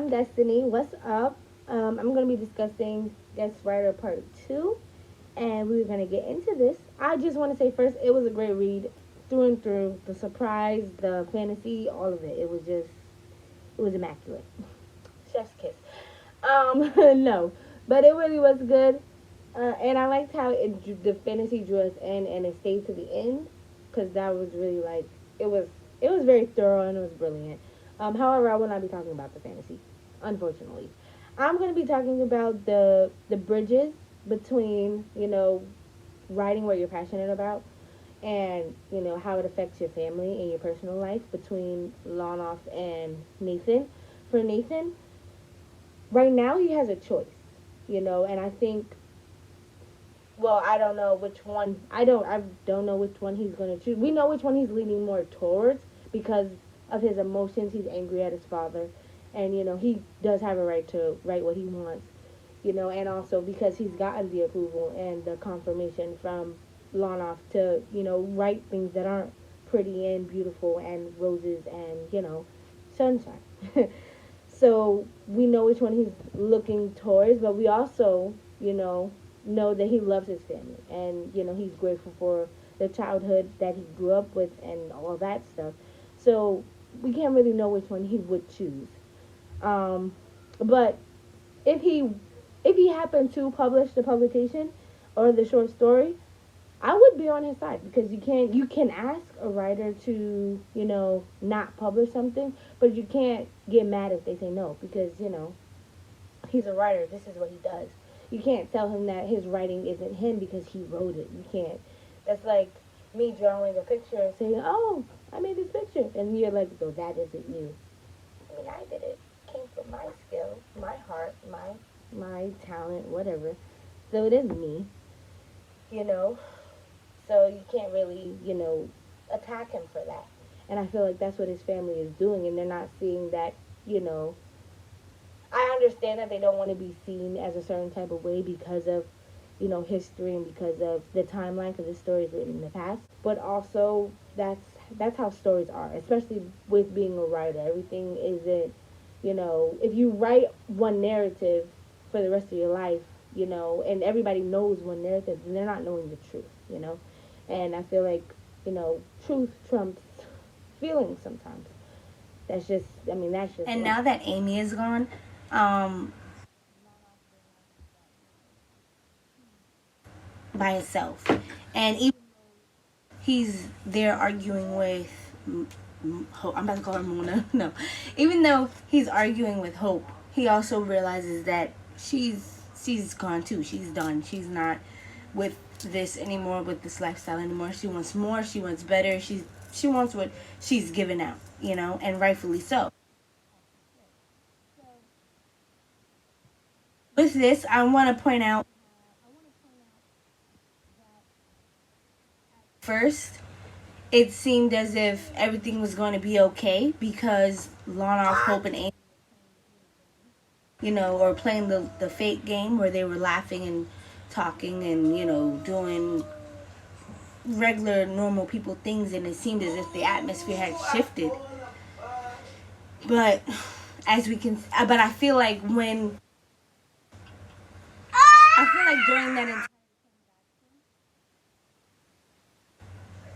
I'm Destiny. What's up? I'm going to be discussing Guest Writer Part 2, and we're going to get into this. I just want to say first, it was a great read through and through. The surprise, the fantasy, all of it. It was immaculate. Chef's kiss. No, but it really was good. And I liked how the fantasy drew us in and it stayed to the end because that was really like it was it was very thorough and it was brilliant. However, I will not be talking about the fantasy, unfortunately. I'm going to be talking about the bridges between writing what you're passionate about and how it affects your family and your personal life between Lonoff and Nathan. For Nathan, right now he has a choice, and I think well, I don't know which one. I don't know which one he's gonna choose. We know which one he's leaning more towards because of his emotions. He's angry at his father, and he does have a right to write what he wants. And also because he's gotten the approval and the confirmation from Lonoff to write things that aren't pretty and beautiful and roses and sunshine. So we know which one he's looking towards, but we also, know that he loves his family and, he's grateful for the childhood that he grew up with and all that stuff. So we can't really know which one he would choose. Um, but if he if he happened to publish the publication or the short story, I would be on his side because you can ask a writer to not publish something, but you can't get mad if they say no because he's a writer. This is what he does. You can't tell him that his writing isn't him because he wrote it. You can't. That's like me drawing a picture and saying, "Oh, I made this picture," and you're like, "No, that isn't you." I mean, I did it. It came from my skill, my heart, my talent, whatever. So it is me, you know. So you can't really, attack him for that. And I feel like that's what his family is doing, and they're not seeing that, you know. I understand that they don't want to be seen as a certain type of way because of, history and because of the timeline, because the story is written in the past. But also, that's how stories are, especially with being a writer. Everything isn't, if you write one narrative for the rest of your life, and everybody knows one narrative, then they're not knowing the truth. And I feel like, truth trumps feelings sometimes. That's just And life. now that Amy is gone, um, by himself, and even he's there arguing with, Hope. I'm about to call her Mona. No, even though he's arguing with Hope, he also realizes that she's gone too. She's done. She's not with this anymore. With this lifestyle anymore. She wants more. She wants better. She wants what she's given out. And rightfully so. With this, I want to point out first it seemed as if everything was going to be okay because Lana, Hope, and Amy, or playing the fake game where they were laughing and talking and, doing regular, normal people things, and it seemed as if the atmosphere had shifted. But but I feel like during that entire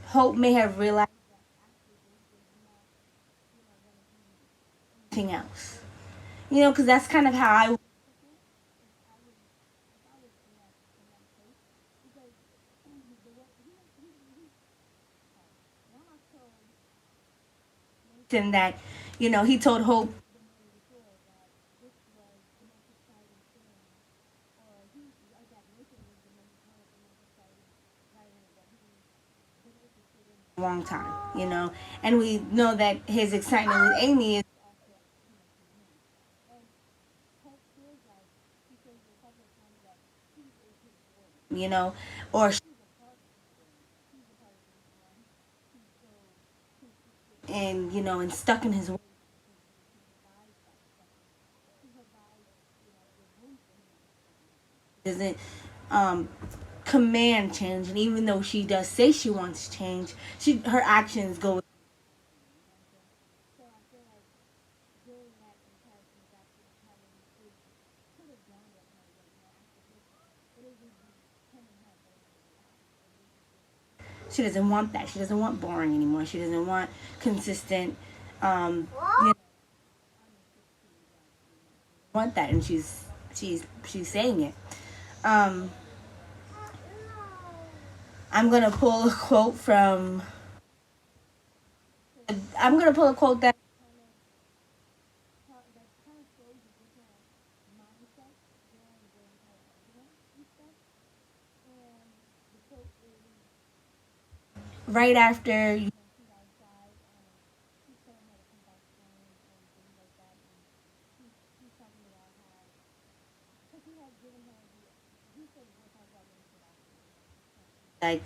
Hope may have realized anything else. Because that's kind of how I and that, he told Hope a long time, and we know that his excitement with Amy is, you know, or and and stuck in his doesn't um command change, and even though she does say she wants change, her actions go. She doesn't want that. She doesn't want boring anymore. She doesn't want consistent. You know, want that, and she's saying it. Um, I'm gonna pull a quote from. I'm gonna pull a quote that. Right after. Like,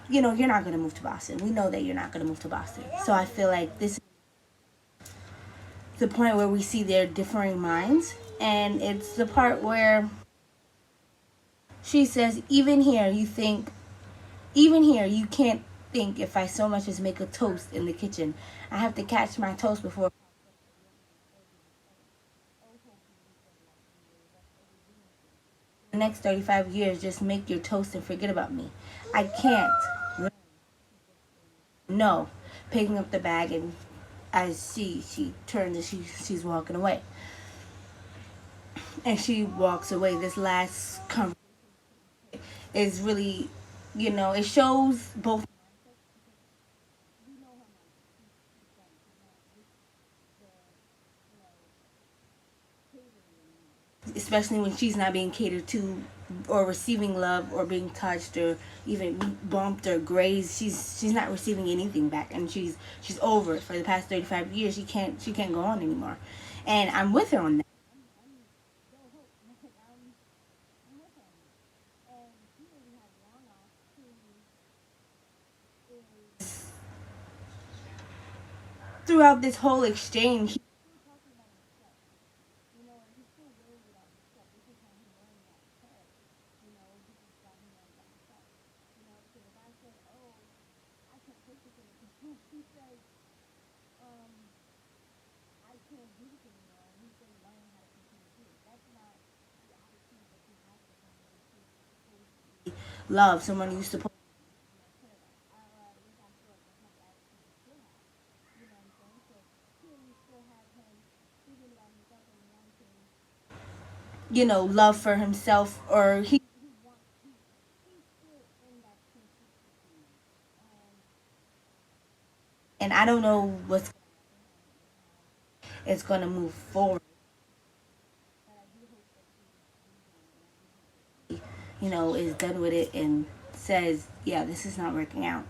you're not gonna move to Boston. We know that you're not gonna move to Boston. So I feel like this is the point where we see their differing minds, and it's the part where she says, even here, you can't think if I so much as make a toast in the kitchen. I have to catch my toast before the next 35 years. Just make your toast and forget about me. I can't. No. Picking up the bag, and as she turns and she's walking away. And she walks away. This last conversation is really, it shows both, especially when she's not being catered to or receiving love or being touched or even bumped or grazed. She's not receiving anything back, and she's over it. For the past 35 years, she can't go on anymore, and I'm with her on that. Throughout this whole exchange, love someone who's supposed, love for himself, or he, and I don't know what's it's gonna move forward. Is done with it and says, yeah, this is not working out.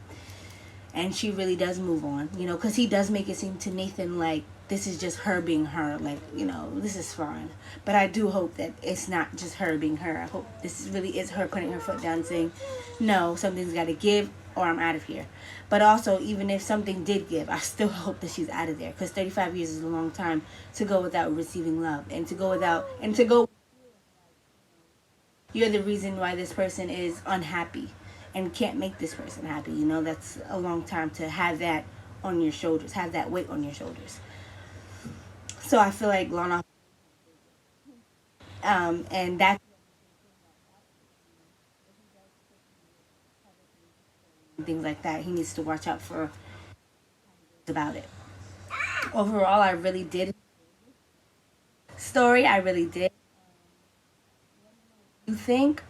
And she really does move on, because he does make it seem to Nathan like this is just her being her, like, this is fine. But I do hope that it's not just her being her. I hope this really is her putting her foot down saying, no, something's got to give or I'm out of here. But also, even if something did give, I still hope that she's out of there, because 35 years is a long time to go without receiving love, and to go you're the reason why this person is unhappy and can't make this person happy. That's a long time to have that on your shoulders, have that weight on your shoulders. So I feel like Lana, and that's things like that. He needs to watch out for about it. Overall, I really did story. I really did. You think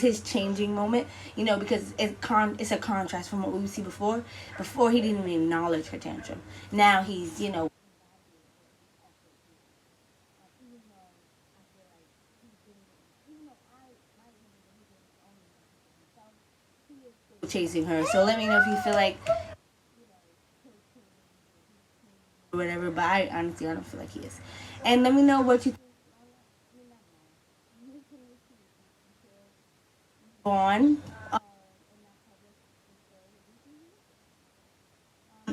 his changing moment, because it's a contrast from what we see before. Before, he didn't even acknowledge her tantrum. Now he's, chasing her. So let me know if you feel like whatever, but I don't feel like he is. And let me know what you think on.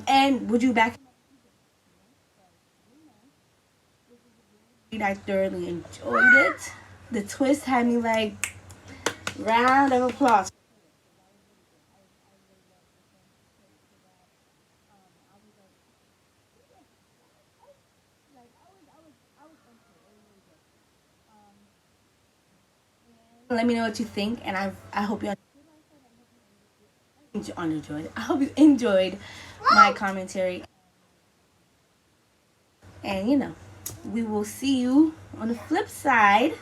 And would you back? I thoroughly enjoyed it. The twist had me like round of applause. Let me know what you think, and I hope you enjoyed. I hope you enjoyed my commentary, and we will see you on the flip side.